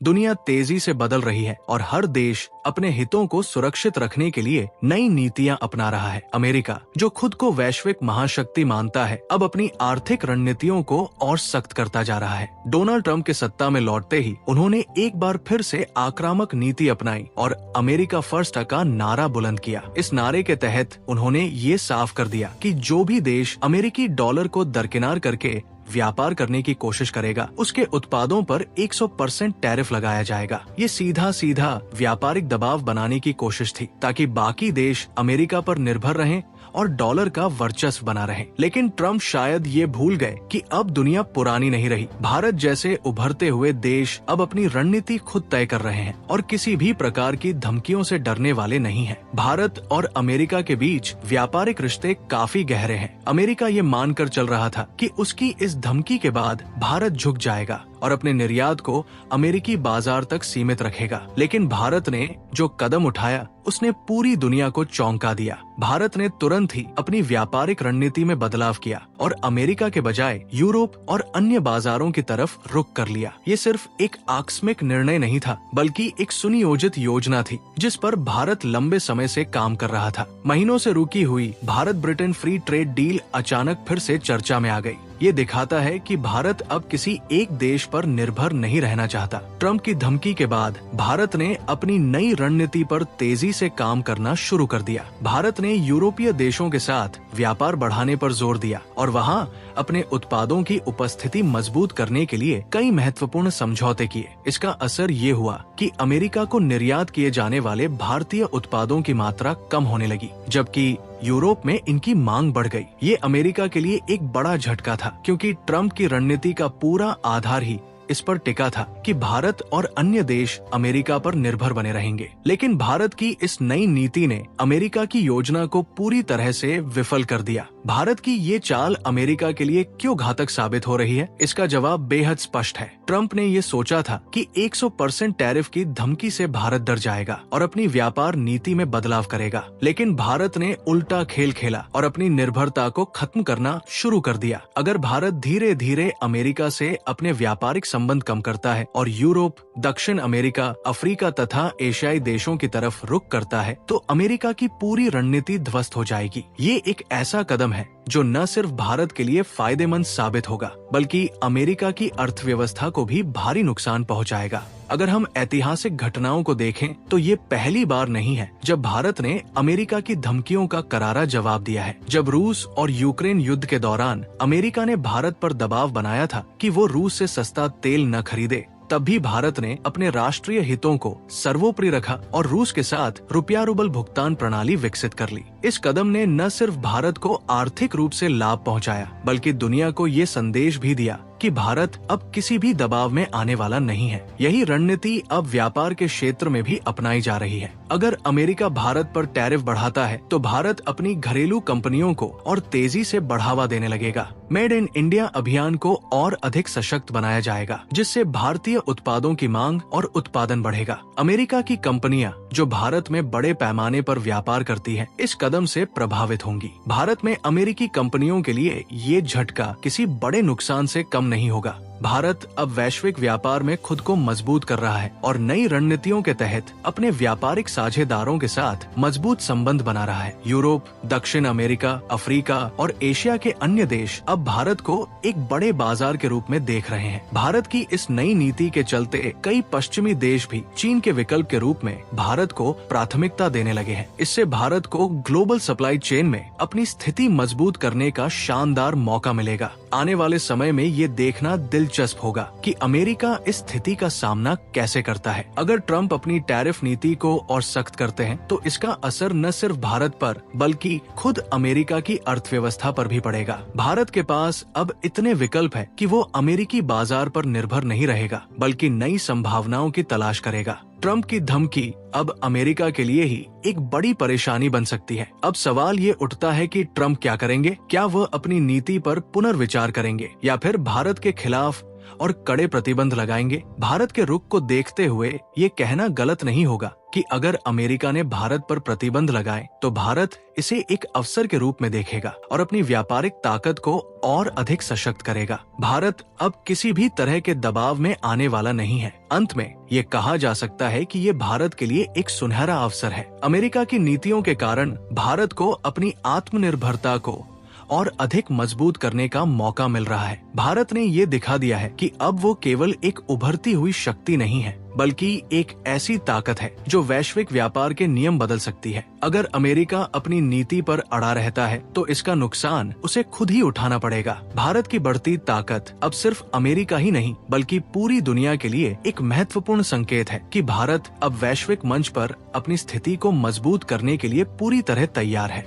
दुनिया तेजी से बदल रही है और हर देश अपने हितों को सुरक्षित रखने के लिए नई नीतियां अपना रहा है। अमेरिका, जो खुद को वैश्विक महाशक्ति मानता है, अब अपनी आर्थिक रणनीतियों को और सख्त करता जा रहा है। डोनाल्ड ट्रंप के सत्ता में लौटते ही उन्होंने एक बार फिर से आक्रामक नीति अपनाई और अमेरिका फर्स्ट का नारा बुलंद किया। इस नारे के तहत उन्होंने ये साफ कर दिया कि जो भी देश अमेरिकी डॉलर को दरकिनार करके व्यापार करने की कोशिश करेगा, उसके उत्पादों पर 100% टैरिफ लगाया जाएगा। ये सीधा सीधा व्यापारिक दबाव बनाने की कोशिश थी ताकि बाकी देश अमेरिका पर निर्भर रहें और डॉलर का वर्चस्व बना रहे। लेकिन ट्रंप शायद ये भूल गए कि अब दुनिया पुरानी नहीं रही। भारत जैसे उभरते हुए देश अब अपनी रणनीति खुद तय कर रहे हैं और किसी भी प्रकार की धमकियों से डरने वाले नहीं हैं। भारत और अमेरिका के बीच व्यापारिक रिश्ते काफी गहरे हैं। अमेरिका ये मानकर चल रहा था कि उसकी इस धमकी के बाद भारत झुक जाएगा और अपने निर्यात को अमेरिकी बाजार तक सीमित रखेगा। लेकिन भारत ने जो कदम उठाया उसने पूरी दुनिया को चौंका दिया। भारत ने तुरंत ही अपनी व्यापारिक रणनीति में बदलाव किया और अमेरिका के बजाय यूरोप और अन्य बाजारों की तरफ रुख कर लिया। ये सिर्फ एक आकस्मिक निर्णय नहीं था, बल्कि एक सुनियोजित योजना थी जिस पर भारत लंबे समय से काम कर रहा था। महीनों से रुकी हुई Bharat Britain free trade deal अचानक फिर से चर्चा में आ गई। ये दिखाता है कि भारत अब किसी एक देश पर निर्भर नहीं रहना चाहता। ट्रंप की धमकी के बाद भारत ने अपनी नई रणनीति पर तेजी से काम करना शुरू कर दिया। भारत ने यूरोपीय देशों के साथ व्यापार बढ़ाने पर जोर दिया और वहां अपने उत्पादों की उपस्थिति मजबूत करने के लिए कई महत्वपूर्ण समझौते किए। इसका असर ये हुआ कि अमेरिका को निर्यात किए जाने वाले भारतीय उत्पादों की मात्रा कम होने लगी, जबकि यूरोप में इनकी मांग बढ़ गई। ये अमेरिका के लिए एक बड़ा झटका था, क्योंकि ट्रंप की रणनीति का पूरा आधार ही इस पर टिका था कि भारत और अन्य देश अमेरिका पर निर्भर बने रहेंगे। लेकिन भारत की इस नई नीति ने अमेरिका की योजना को पूरी तरह से विफल कर दिया। भारत की ये चाल अमेरिका के लिए क्यों घातक साबित हो रही है, इसका जवाब बेहद स्पष्ट है। ट्रंप ने ये सोचा था कि 100% टैरिफ की धमकी से भारत डर जाएगा और अपनी व्यापार नीति में बदलाव करेगा। लेकिन भारत ने उल्टा खेल खेला और अपनी निर्भरता को खत्म करना शुरू कर दिया। अगर भारत धीरे धीरे अमेरिका से अपने व्यापारिक संबंध कम करता है और यूरोप, दक्षिण अमेरिका, अफ्रीका तथा एशियाई देशों की तरफ रुख करता है, तो अमेरिका की पूरी रणनीति ध्वस्त हो जाएगी। ये एक ऐसा कदम है जो न सिर्फ भारत के लिए फायदेमंद साबित होगा, बल्कि अमेरिका की अर्थव्यवस्था को भी भारी नुकसान पहुंचाएगा। अगर हम ऐतिहासिक घटनाओं को देखें तो ये पहली बार नहीं है जब भारत ने अमेरिका की धमकियों का करारा जवाब दिया है। जब रूस और यूक्रेन युद्ध के दौरान अमेरिका ने भारत पर दबाव बनाया था कि वो रूस से सस्ता तेल न खरीदे, तब भी भारत ने अपने राष्ट्रीय हितों को सर्वोपरि रखा और रूस के साथ रुपया रूबल भुगतान प्रणाली विकसित कर ली। इस कदम ने न सिर्फ भारत को आर्थिक रूप से लाभ पहुंचाया, बल्कि दुनिया को ये संदेश भी दिया कि भारत अब किसी भी दबाव में आने वाला नहीं है। यही रणनीति अब व्यापार के क्षेत्र में भी अपनाई जा रही है। अगर अमेरिका भारत पर टैरिफ बढ़ाता है तो भारत अपनी घरेलू कंपनियों को और तेजी से बढ़ावा देने लगेगा। मेड इन इंडिया अभियान को और अधिक सशक्त बनाया जाएगा, जिससे भारतीय उत्पादों की मांग और उत्पादन बढ़ेगा। अमेरिका की कंपनियां जो भारत में बड़े पैमाने पर व्यापार करती हैं, इस कदम से प्रभावित होंगी। भारत में अमेरिकी कंपनियों के लिए ये झटका किसी बड़े नुकसान से कम नहीं होगा। भारत अब वैश्विक व्यापार में खुद को मजबूत कर रहा है और नई रणनीतियों के तहत अपने व्यापारिक साझेदारों के साथ मजबूत संबंध बना रहा है। यूरोप, दक्षिण अमेरिका, अफ्रीका और एशिया के अन्य देश अब भारत को एक बड़े बाजार के रूप में देख रहे हैं। भारत की इस नई नीति के चलते कई पश्चिमी देश भी चीन के विकल्प के रूप में भारत को प्राथमिकता देने लगे हैं। इससे भारत को ग्लोबल सप्लाई चेन में अपनी स्थिति मजबूत करने का शानदार मौका मिलेगा। आने वाले समय में ये देखना दिलचस्प होगा कि अमेरिका इस स्थिति का सामना कैसे करता है। अगर ट्रंप अपनी टैरिफ नीति को और सख्त करते हैं तो इसका असर न सिर्फ भारत पर बल्कि खुद अमेरिका की अर्थव्यवस्था पर भी पड़ेगा। भारत के पास अब इतने विकल्प है कि वो अमेरिकी बाजार पर निर्भर नहीं रहेगा, बल्कि नई संभावनाओं की तलाश करेगा। ट्रंप की धमकी अब अमेरिका के लिए ही एक बड़ी परेशानी बन सकती है। अब सवाल ये उठता है कि ट्रंप क्या करेंगे? क्या वह अपनी नीति पर पुनर्विचार करेंगे या फिर भारत के खिलाफ और कड़े प्रतिबंध लगाएंगे। भारत के रुख को देखते हुए ये कहना गलत नहीं होगा कि अगर अमेरिका ने भारत पर प्रतिबंध लगाए तो भारत इसे एक अवसर के रूप में देखेगा और अपनी व्यापारिक ताकत को और अधिक सशक्त करेगा। भारत अब किसी भी तरह के दबाव में आने वाला नहीं है। अंत में ये कहा जा सकता है कि ये भारत के लिए एक सुनहरा अवसर है। अमेरिका की नीतियों के कारण भारत को अपनी आत्मनिर्भरता को और अधिक मजबूत करने का मौका मिल रहा है। भारत ने ये दिखा दिया है कि अब वो केवल एक उभरती हुई शक्ति नहीं है, बल्कि एक ऐसी ताकत है जो वैश्विक व्यापार के नियम बदल सकती है। अगर अमेरिका अपनी नीति पर अड़ा रहता है तो इसका नुकसान उसे खुद ही उठाना पड़ेगा। भारत की बढ़ती ताकत अब सिर्फ अमेरिका ही नहीं बल्कि पूरी दुनिया के लिए एक महत्वपूर्ण संकेत है कि भारत अब वैश्विक मंच पर अपनी स्थिति को मजबूत करने के लिए पूरी तरह तैयार है।